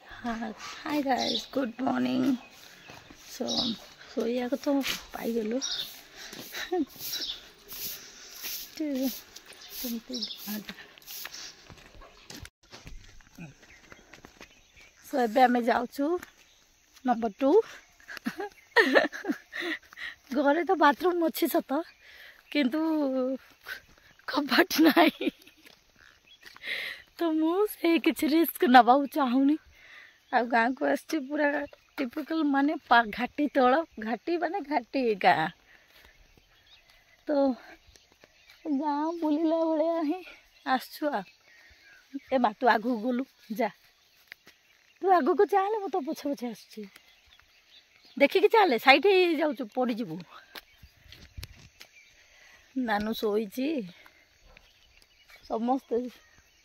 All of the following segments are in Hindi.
हाँ हाय गाइस गुड मॉर्निंग। सोया को तो पाई गलु सो एबे आमे जाउछु नंबर 2 घरे तो बाथरूम अच्छी सत किंतु कबाट नहीं तो मुझे किसी रिस्क नवा चाहूनी आ गाँ को आसची पूरा टिपिकल माने घाटी तल घाटी माने घाटी गाँ तो गाँ बुलिला भाया ही आसचु ए मा तू आगू गलु जा तू आगू को चले मु तो पछे पछे आसची देखिकी चले साइड ही जाऊँ पड़ जीवु नानू शोची समस्ते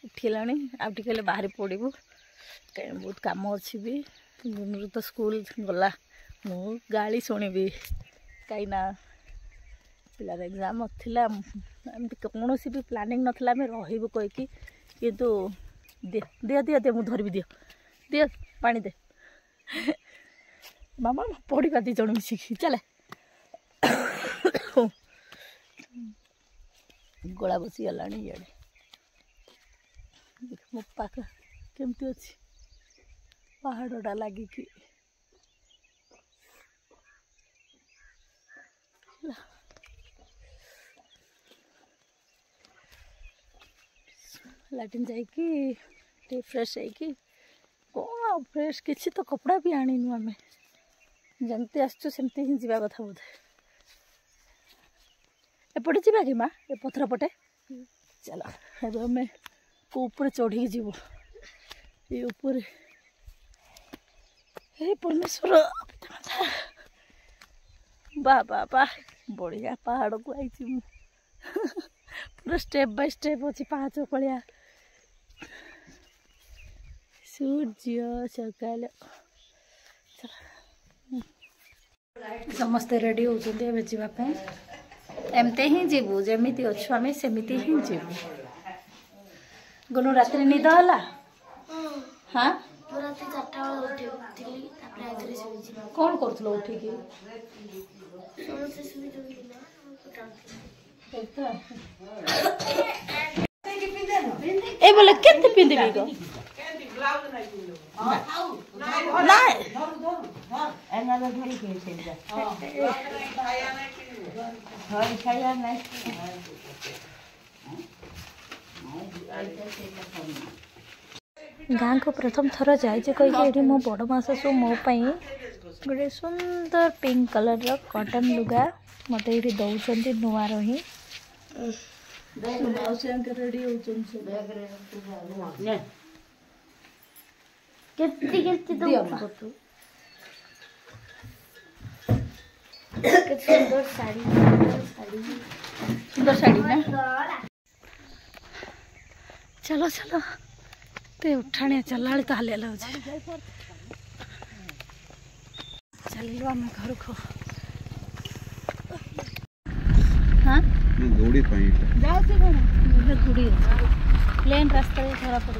उठिला आगे बाहर पड़ू कहीं बहुत कम अच्छी भी गुनू तो स्कूल गला मु गाली शुणबी कहीं पिलार एग्जाम थिला कौन भी प्लानिंग नाला रही कहीकि किंतु दे दिया दिया दे मुझे धरबी दियो पानी दे मामा पढ़ा दी जन मिसिकी चले गला बसी गला ये मो पाख केमती अच्छी पहाड़टा लगिकी लाटिन जाइकी फ्रेश है कौन फ्रेश किसी तो कपड़ा भी आनीनु आम जमती आसचु सेमती ही जावा कथा बोधे एपटे जावा कि माँ ए पथर पटे चलो ए आम को ऊपर चढ़ी जीव ये ऊपर हे परमेश्वर बा बा बा बढ़िया पहाड़ को आई पूरा स्टेप बाय स्टेप अच्छी पाँच पड़िया सूर्य सकाल समस्ते रेडी होते जावाई एमते ही जीवु जमी अच्छु आम सेमती ही जीवु गुनु रात निद है हाँ कौन कर उठिकी ए बोले केते पिंदिबी गो गाँ को प्रथम थर जाए कहीकि मो बड़ मासु मोपाई गोटे सुंदर पिंक कलर रो कॉटन लुगा मत ये दौरान नुआ रही रेडी सुंदर साड़ी ना चलो चलो ते उठाने चला तो हालिया लगे चलो आम घर को हाँ दौड़ी जाऊँ कौन गुड़ी प्लेन रास्ता धरा पड़े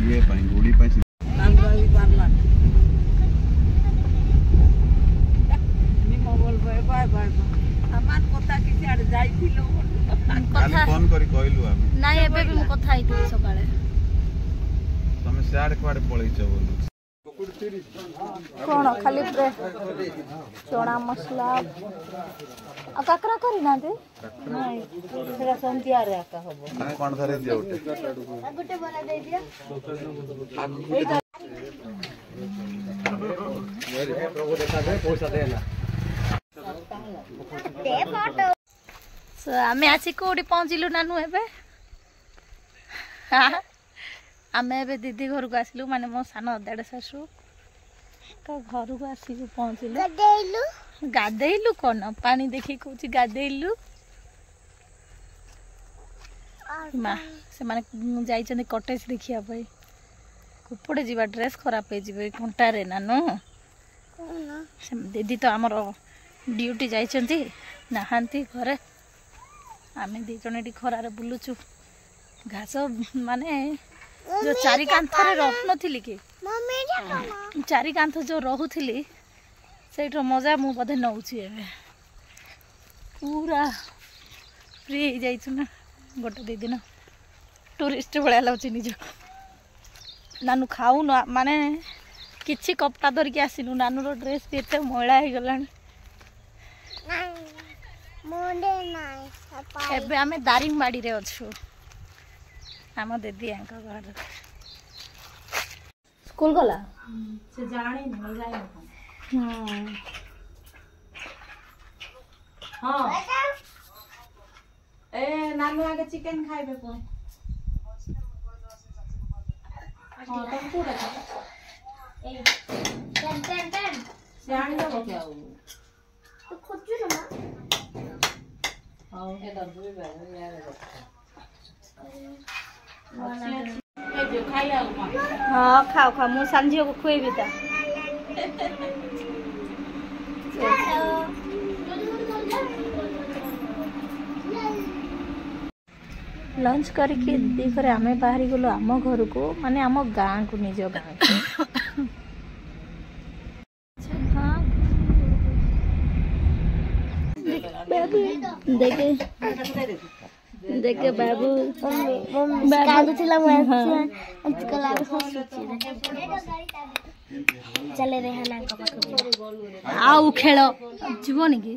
ये गोड़ी फोन करी कहलु आमे नाइ एबे भी मु कथा आइथि सकाळे तमे साड क्वाडे पळैछ बोलु कोन खाली चना मसला आ काकरा करी ना दे नाइ सेरा संतिया रे का हबो कोन धरे दिया उठे गुटे बना दे दिया प्रभु देखा दे पैसा देना दे फोटो आमे आसी कोडी पहुँचलु नानू एबे आमे एबे दीदी घर को आसिलु माने मो सान देड़ सासु तो घर को आसी पहुँचलु गाधेलु कौन पानी देखी कहूँ गाधेलु माँ से माने जाइछन कटेज देखिया भाई कुपड़े जीवा ड्रेस खराब हो घंटारे नानू दीदी तो आमर ड्यूटी जाइछंती नहांती घरे आमे दी जने टी खरारे बुलुचु घास माने जो चारि कांथरे रहनथिली कि चारि कांथ जो रहुथिली सेठो मजा मु बधे नउची एबे पूरा फ्री हो जाइछु ना गोटे दी दिन टूरिस्ट भलिया लाउची निज नानू खाऊ न माने किछि कपड़ा धरिक आसिनु नानूर ड्रेस भी एते मैला हो गलानी एबे आमे दारिंगबाड़ी रे अछु आम दीदी घर स्कूल गला से जानी नहीं जाए हाँ ए नानू आगे चिकन खाइबे पुणी हाँ तुम पूरा ए टेन टेन टेन से आनी दबो क्या तो खोजु ना हाँ के दबो बे यार हाँ खाओ खाओ मु सांझी को खुएबी ता लंच करके दीपरे आमे बाहरी गलो आम घर को माने आम गाँ को निज गाँ देखे देखे बाबू चले रे हना आउ खेल जीवन की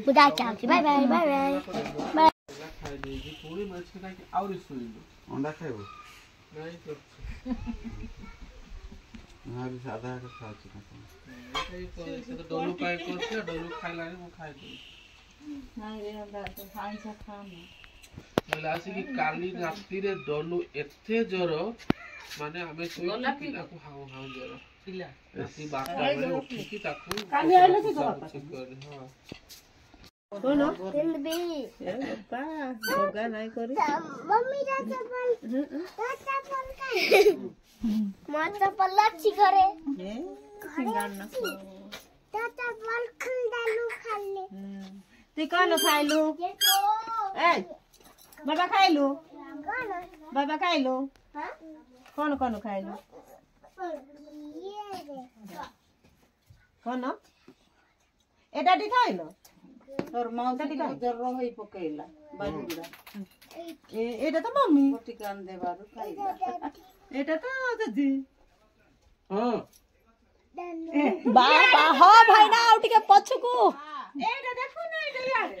बुदा क्या बाय बाय बाय बाय अंडा खाइबो नहीं तो हमारी सादा का खाची ना से तो डोलू पाए कोसे डोलू खाइलानी मु खाइ दे नहीं रे अंडा तो खाई से खाना बोला आसी कि काली राती रे डोलू एथे जरो माने हमें सोई पिला को हाउ हाउ जरो पिला ऐसी बात में उठी की ताकू काली आइले से हां बोलो दिल बे पा योगा नहीं करी मम्मी रा चप्पल का मत चप्पल अच्छी करे सिंगार न चप्पल खंडालू खाले ती कौन खाइलु ए बाबा खाइलु बाबा खाइलु हां कौन कौन खाइलु ये रे कौन एटा टी खाइलो तोर माउता टी खाइ जर होई पकेइला बाजुरा एटा तो मम्मी रोटी कान देबारु खाइला एटा तो ददी हां बाबा हो भाई ना आउ टिके पछकू एटा देखो ना एटा यारे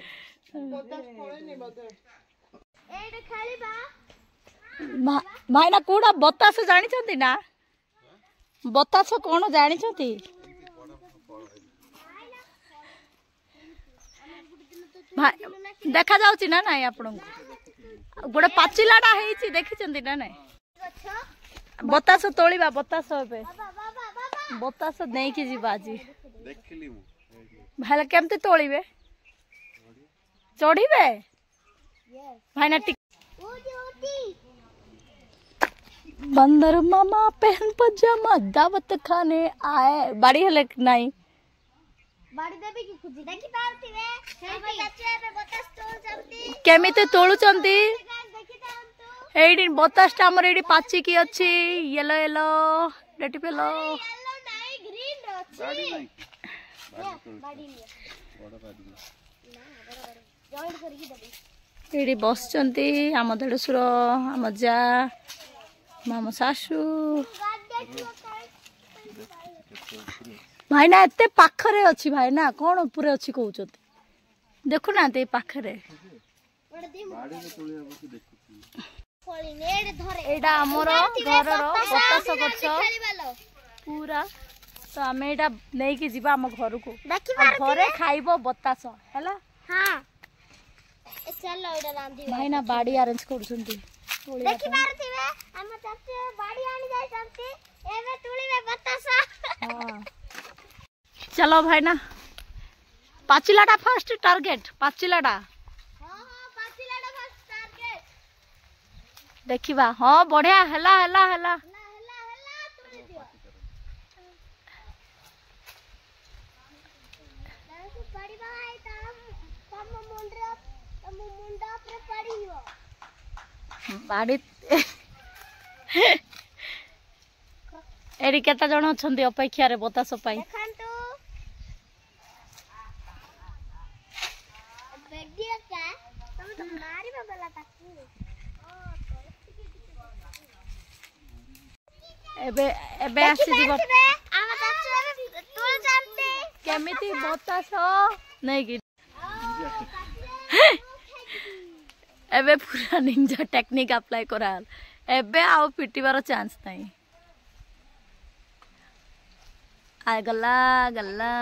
एटा खाली बा भाई ना कूड़ा बतास जानी छथि ना बतास कोन जानी छथि भाई देखा जाउची ना नाही आपन गोटे पाचिलाडा हेची देखि छथि ना नाही बतास तोळीबा बतास होबे बतास नै कि जी बाजी देखली मु भाई केमते तोळीबे चढ़ीबे भाई ना बंदर मामा पहन पजामा दावत खाने आए बाड़ी हले नहीं बाड़ी देबी की खुजी देखि पारती रे हम बच्चे पे बतास तोल चंती केमिते तोळुचंती देखि तांतु एडी बतासटा हमर एडी पाची की अछि येलो येलो डेटी पेलो येलो नाही ग्रीन अछि बाड़ी नाही बाड़ी नहीं बड़ा बाड़ी ना बड़ा जॉइंट करके देबी एडी बसचंती आम देडसुर आम जा मामा सासू भाई ना एते पाखरे अछि भाई ना कोन ऊपर अछि कहउचंती देखु ना ते पाखरे बाड़ी में तोलिया बसी देखुची फळी नेड धरे एडा हमर घरर बतास गछ पूरा तो आमे एडा नै कि जीवा हम घर को घरे खाइबो बतास हैला हां चलो एडा रांधी भाई ना बाड़ी अरेंज करछंती देखि पारती वे हम चाचे बाड़ी आनी जाय चंती एबे तुली में बतास हां चलो भाई ना पाचिलाटा फर्स्ट टारगेट पाचिलाटा हां हां पाचिलाटा फर्स्ट टारगेट देखिबा हां बढ़िया हला हला हला हला तुली दियो देखो बाड़ी बाई ता ବାଡ଼ି ଏଠି କେତେ ଜଣ ଅଛନ୍ତି ଅପେକ୍ଷାରେ ବତାସ ପାଇଁ? ଦେଖନ୍ତୁ ବେଡିଆକା ତମେ ତ ମାରିବା ଗଲା ତାକୁ। ଏବେ ଏବେ ଆସିଯିବ ଆମ ତାଛରେ ତୁଳ ଜାଣତେ କେମିତି ବତାସ ନେଇକି ଏବେ ପୁରା ନିଞ୍ଜା ଟେକ୍ନିକ ଆପ୍ଲାଏ କରାଲ। ଏବେ ଆଉ ପିଟିବାର ଚାନ୍ସ ନାହିଁ। गला गला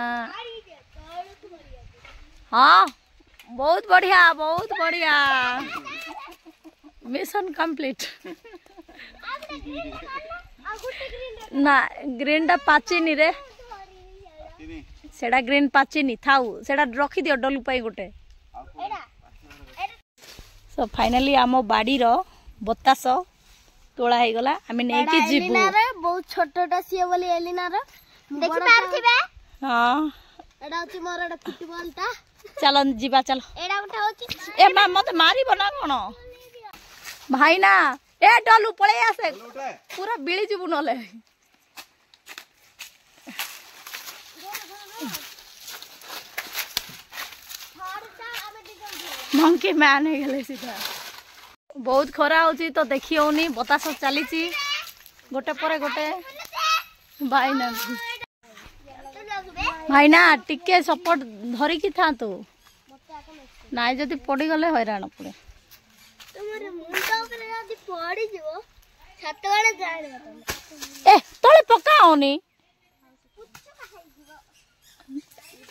हाँ बहुत बढ़िया मिशन कंप्लीट ना ग्रीन टा पाचिनी रे सेडा ग्रीन पाचिनी थाउ सेडा रखी दियो डलु पाई गोटे। सो फाइनली आम बाड़ी रो बतास तोड़ा हे गला आमे नै कि जीबू बहुत छोटटा सिए बोली एलिना रो देखि पारथिबे। हां एडा होची मोर एडा फुटबॉल ता चलो जीवा चलो एडा उठा होची ए मत मारिबो ना कोन भाई ना ए डलु पळे आसे पूरा बिळी जीबू नले मंकी मैन हे गेले सीधा। बहुत खरा होची तो देखि होनी बतास चलीची गोटे परे गोटे भाई ना भाई ना टिके सपोर्ट धरिकी था तो नाइ जदि पड़ी गले हैरान पड़े तुमरे मुंडा ऊपर जदि पड़ी जीवो छत वाले जाने तमे ए तळे पकाओनी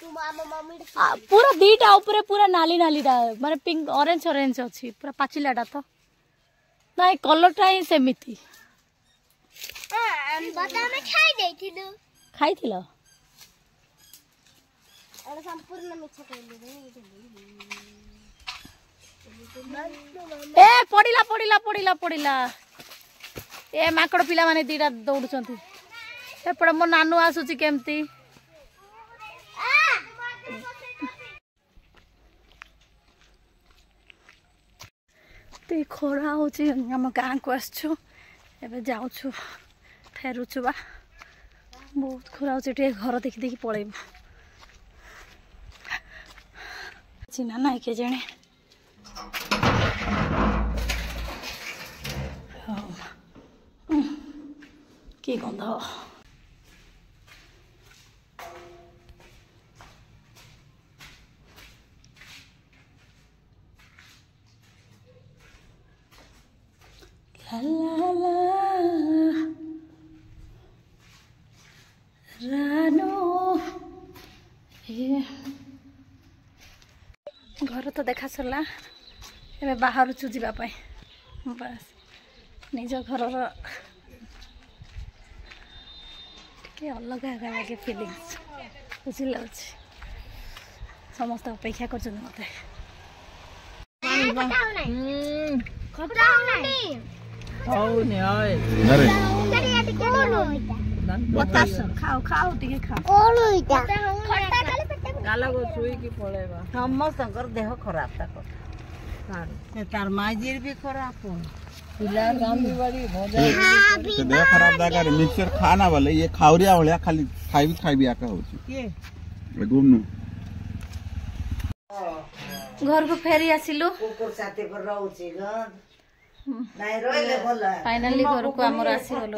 तुम आम मम्मी पूरा दीटा ऊपर पूरा नाली नाली दा माने पिंक ऑरेंज ऑरेंज अछि पूरा पाचिलाटा तो नाइ कलरटा ही सेमिति बता में खाई देथिलु खाइथिलो एडा संपूर्ण मिछ कहली ए पड़िला पड़िला पड़िला पड़िला ए माकड़ पिला माने दीटा दौड़ुचंती एपड़ मो नानू आसुची केमती ते खरा होची हम गाँ को आसछु एबे जाउछु फेरुछु बा बहुत खरा होची टे घर देखि देखि पळेबु चिना नाइ के जणे की गंध ला ला रानो घर तो देखा सरला एबे बाहर चु जीवा पाए बस निज घर के अलग लगे फिलिंग्स खुशी लगे समस्त अपेक्षा कर मते बतास खाओ खाओ टिके खाओ ସମସ୍ତଙ୍କର ଦେହ ଖରାପ ତାକ ତାର ମାଝିର ବି ଖରାପ ପିଲା देह खराब जाकर मिक्सचर खाना वाले ये खावरिया भलिया खाली खाइबी आका होची घुमनु घर को फेरी आसिलु कुकुर साथी पर रहउची ग नाइ रोइले बोला फाइनली घर को हमर आसी गलो